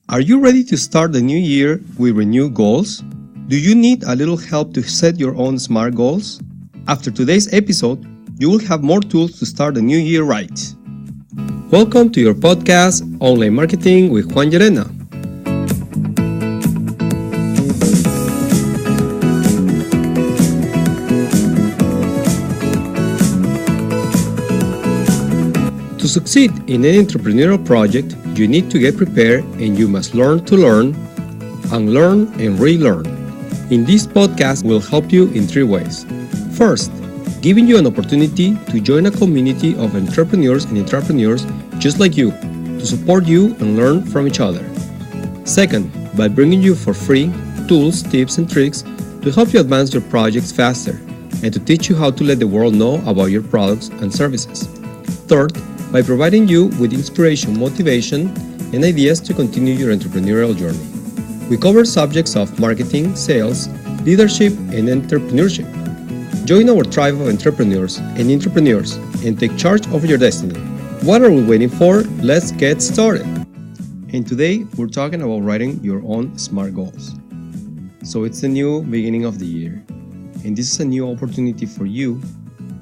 Are you ready to start the new year with renewed goals? Do you need a little help to set your own SMART goals? After today's episode, you will have more tools to start the new year right. Welcome to your podcast, Online Marketing with Juan LLerena. To succeed in any entrepreneurial project, you need to get prepared and you must learn to learn, unlearn, and relearn. In this podcast, we'll help you in 3 ways. First, giving you an opportunity to join a community of entrepreneurs and intrapreneurs just like you, to support you and learn from each other. Second, by bringing you for free tools, tips, and tricks to help you advance your projects faster and to teach you how to let the world know about your products and services. Third, by providing you with inspiration, motivation, and ideas to continue your entrepreneurial journey. We cover subjects of marketing, sales, leadership, and entrepreneurship. Join our tribe of entrepreneurs and intrapreneurs and take charge of your destiny. What are we waiting for? Let's get started. And today, we're talking about writing your own SMART goals. So it's a new beginning of the year, and this is a new opportunity for you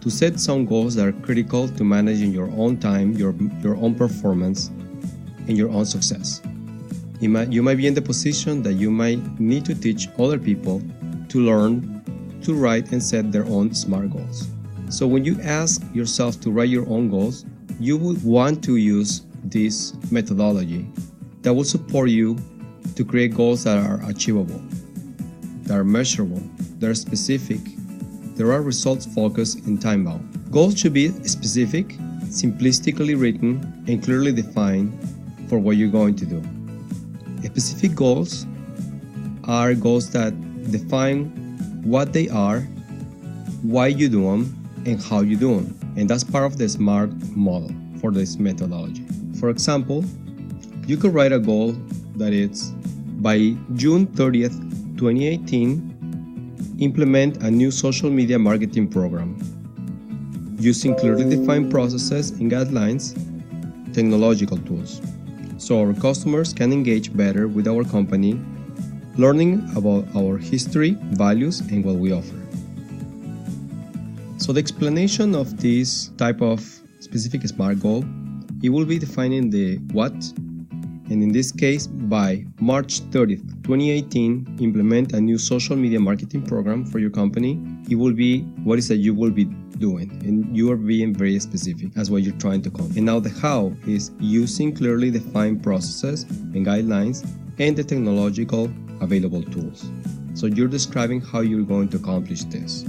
to set some goals that are critical to managing your own time, your own performance, and your own success. You might be in the position that you might need to teach other people to learn to write and set their own SMART goals. So when you ask yourself to write your own goals, you would want to use this methodology that will support you to create goals that are achievable, that are measurable, that are specific, there are results-focused and time-bound. Goals should be specific, simplistically written, and clearly defined for what you're going to do. Specific goals are goals that define what they are, why you do them, and how you do them. And that's part of the SMART model for this methodology. For example, you could write a goal that is by June 30th, 2018, implement a new social media marketing program using clearly defined processes and guidelines, technological tools, so our customers can engage better with our company, learning about our history, values, and what we offer. So the explanation of this type of specific SMART goal, it will be defining the what, and in this case, by March 30th, 2018, implement a new social media marketing program for your company. It will be what is that you will be doing, and you are being very specific as what you're trying to accomplish. And now the how is using clearly defined processes and guidelines and the technological available tools. So you're describing how you're going to accomplish this.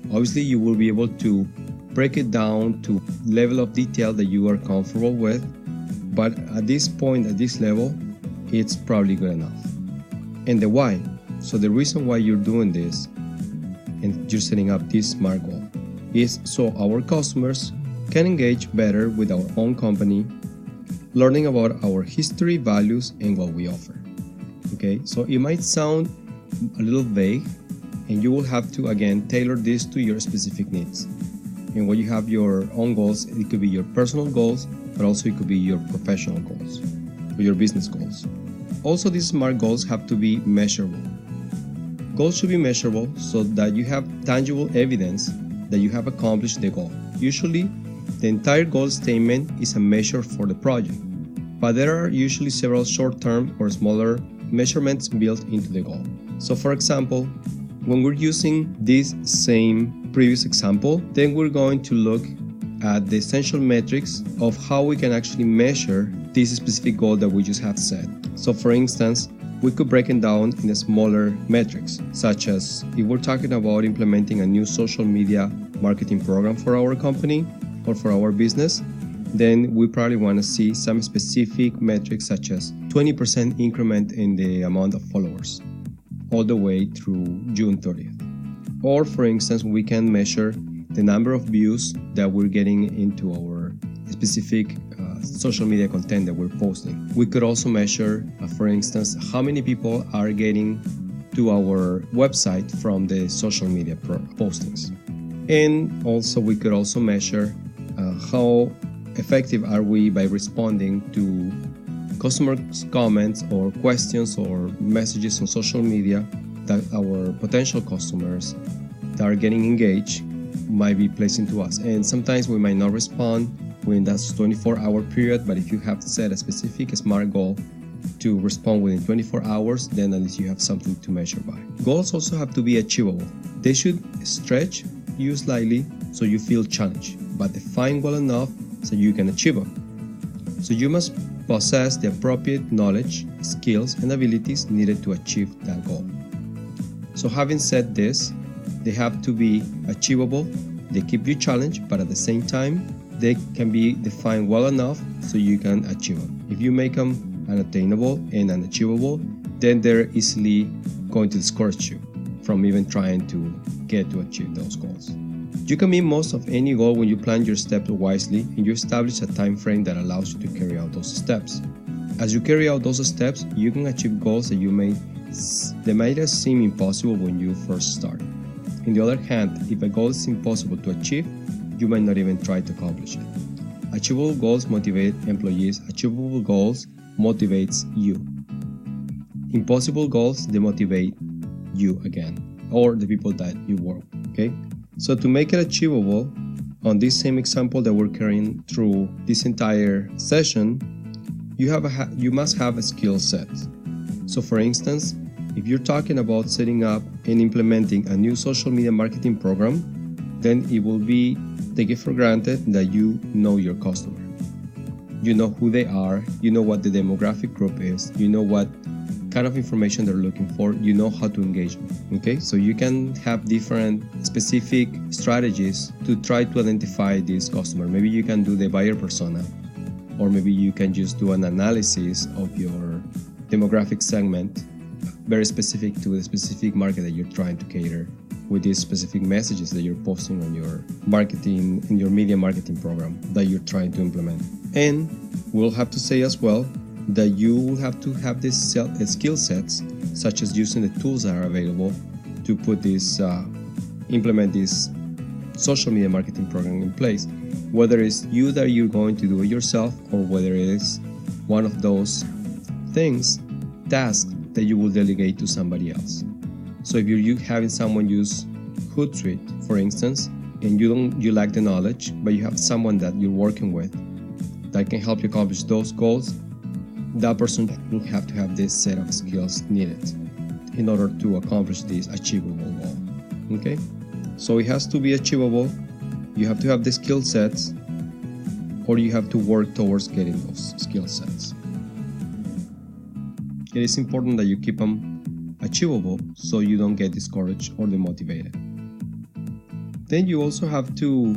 Obviously, you will be able to break it down to level of detail that you are comfortable with, but at this point, at this level, it's probably good enough. And the why. So the reason why you're doing this and you're setting up this SMART goal is so our customers can engage better with our own company, learning about our history, values, and what we offer. Okay, so it might sound a little vague, and you will have to, again, tailor this to your specific needs. And when you have your own goals, it could be your personal goals, but also it could be your professional goals or your business goals. Also, these SMART goals have to be measurable. Goals should be measurable so that you have tangible evidence that you have accomplished the goal. Usually, the entire goal statement is a measure for the project, but there are usually several short-term or smaller measurements built into the goal. So for example, when we're using this same previous example, then we're going to look at the essential metrics of how we can actually measure this specific goal that we just have set. So for instance, we could break it down in smaller metrics, such as if we're talking about implementing a new social media marketing program for our company or for our business, then we probably want to see some specific metrics such as 20% increment in the amount of followers all the way through June 30th. Or for instance, we can measure the number of views that we're getting into our specific social media content that we're posting. We could also measure, for instance, how many people are getting to our website from the social media postings. And also we could also measure how effective are we by responding to customers' comments or questions or messages on social media that our potential customers that are getting engaged might be placing to us. And sometimes we might not respond within that 24-hour period, but if you have set a specific SMART goal to respond within 24 hours, then at least you have something to measure by. Goals also have to be achievable. They should stretch you slightly so you feel challenged, but define well enough so you can achieve them. So you must possess the appropriate knowledge, skills, and abilities needed to achieve that goal. So having said this, they have to be achievable, they keep you challenged, but at the same time, they can be defined well enough so you can achieve them. If you make them unattainable and unachievable, then they're easily going to discourage you from even trying to get to achieve those goals. You can meet most of any goal when you plan your steps wisely and you establish a time frame that allows you to carry out those steps. As you carry out those steps, you can achieve goals that might seem impossible when you first start. On the other hand, if a goal is impossible to achieve, you might not even try to accomplish it. Achievable goals motivate employees. Achievable goals motivates you. Impossible goals demotivate you again, or the people that you work with, okay? So to make it achievable, on this same example that we're carrying through this entire session, you must have a skill set. So for instance, if you're talking about setting up and implementing a new social media marketing program, then it will be taken for granted that you know your customer. You know who they are, you know what the demographic group is, you know what kind of information they're looking for, you know how to engage them, okay? So you can have different specific strategies to try to identify this customer. Maybe you can do the buyer persona, or maybe you can just do an analysis of your demographic segment, very specific to the specific market that you're trying to cater with these specific messages that you're posting on your marketing, in your media marketing program that you're trying to implement. And we'll have to say as well that you will have to have these skill sets, such as using the tools that are available to put this, implement this social media marketing program in place. Whether it's you that you're going to do it yourself, or whether it is one of those tasks that you will delegate to somebody else. So if you're having someone use Hootsuite, for instance, and you lack the knowledge, but you have someone that you're working with that can help you accomplish those goals, that person will have to have this set of skills needed in order to accomplish this achievable goal. Okay? So it has to be achievable, you have to have the skill sets, or you have to work towards getting those skill sets. It is important that you keep them achievable so you don't get discouraged or demotivated. Then you also have to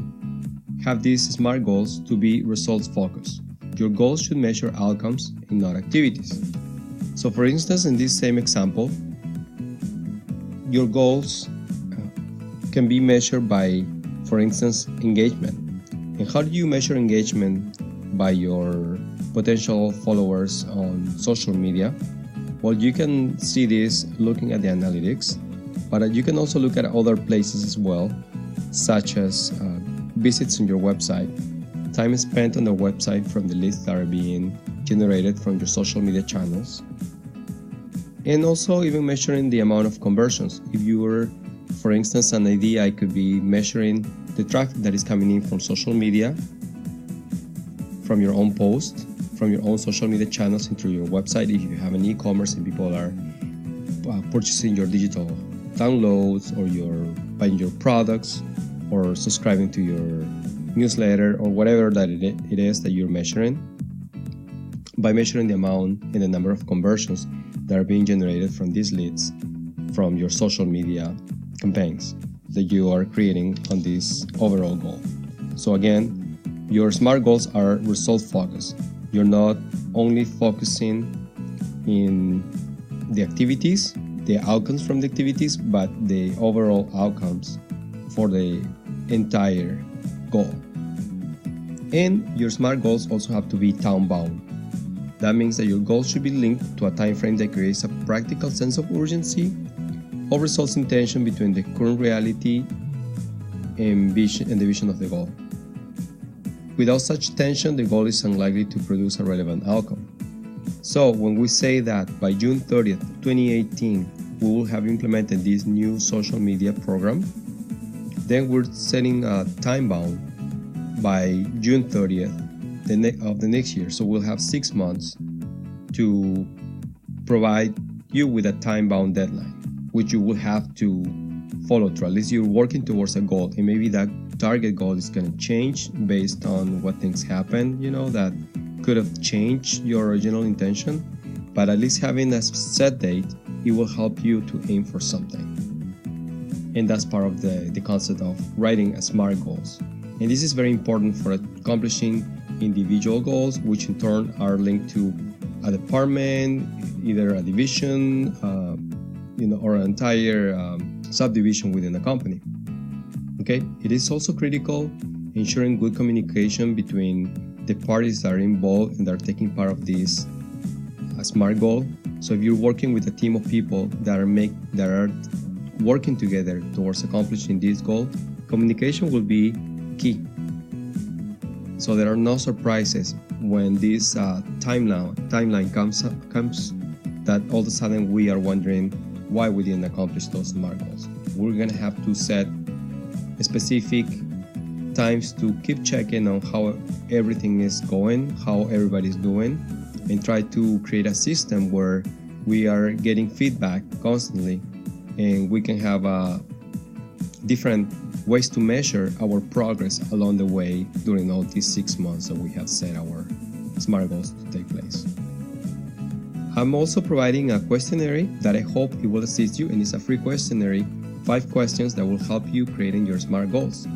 have these SMART goals to be results focused. Your goals should measure outcomes and not activities. So for instance, in this same example, your goals can be measured by, for instance, engagement. And how do you measure engagement by your potential followers on social media? Well, you can see this looking at the analytics, but you can also look at other places as well, such as visits on your website, time spent on the website from the leads that are being generated from your social media channels, and also even measuring the amount of conversions. If you were, for instance, an idea, I could be measuring the traffic that is coming in from social media, from your own post, from your own social media channels and through your website. If you have an e-commerce and people are purchasing your digital downloads, or you're buying your products, or subscribing to your newsletter, or whatever that it is that you're measuring, by measuring the amount and the number of conversions that are being generated from these leads from your social media campaigns that you are creating on this overall goal. So again, your SMART goals are result focused. You're not only focusing in the activities, the outcomes from the activities, but the overall outcomes for the entire goal. And your SMART goals also have to be time-bound. That means that your goals should be linked to a time frame that creates a practical sense of urgency or results in tension between the current reality and the vision of the goal. Without such tension, the goal is unlikely to produce a relevant outcome. So when we say that by June 30th, 2018, we will have implemented this new social media program, then we're setting a time bound by June 30th of the next year. So we'll have 6 months to provide you with a time-bound deadline, which you will have to follow through. At least you're working towards a goal, and maybe that target goal is going to change based on what things happen, that could have changed your original intention. But at least having a set date, it will help you to aim for something. And that's part of the concept of writing SMART goals. And this is very important for accomplishing individual goals, which in turn are linked to a department, either a division, or an entire subdivision within the company. Okay, it is also critical ensuring good communication between the parties that are involved and that are taking part of this SMART goal. So if you're working with a team of people that are working together towards accomplishing this goal, communication will be key. So there are no surprises when this timeline comes that all of a sudden we are wondering why we didn't accomplish those SMART goals. We're going to have to set specific times to keep checking on how everything is going, how everybody's doing, and try to create a system where we are getting feedback constantly, and we can have different ways to measure our progress along the way during all these 6 months that we have set our SMART goals to take place. I'm also providing a questionnaire that I hope it will assist you, and it's a free questionnaire, 5 questions that will help you creating your SMART goals.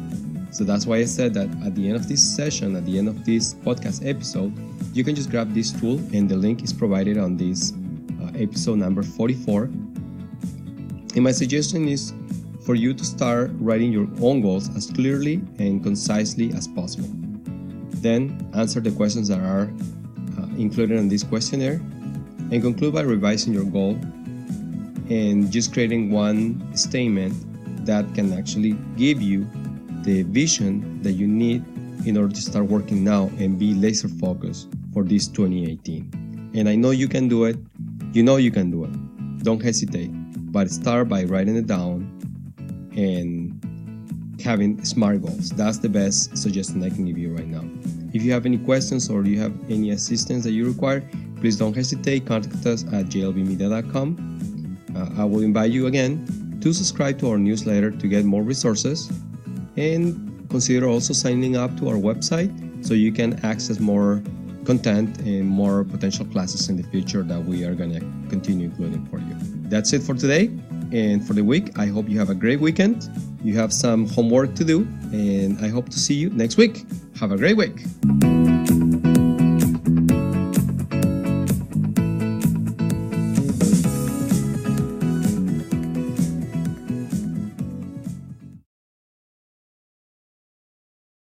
So that's why I said that at the end of this session, at the end of this podcast episode, you can just grab this tool, and the link is provided on this episode number 44. And my suggestion is for you to start writing your own goals as clearly and concisely as possible. Then answer the questions that are included in this questionnaire, and conclude by revising your goal and just creating one statement that can actually give you the vision that you need in order to start working now and be laser focused for this 2018. And I know you can do it. You know you can do it. Don't hesitate, but start by writing it down and having SMART goals. That's the best suggestion I can give you right now. If you have any questions or you have any assistance that you require, please don't hesitate. Contact us at jllbmedia.com. I will invite you again to subscribe to our newsletter to get more resources, and consider also signing up to our website so you can access more content and more potential classes in the future that we are going to continue including for you. That's it for today and for the week. I hope you have a great weekend. You have some homework to do, and I hope to see you next week. Have a great week.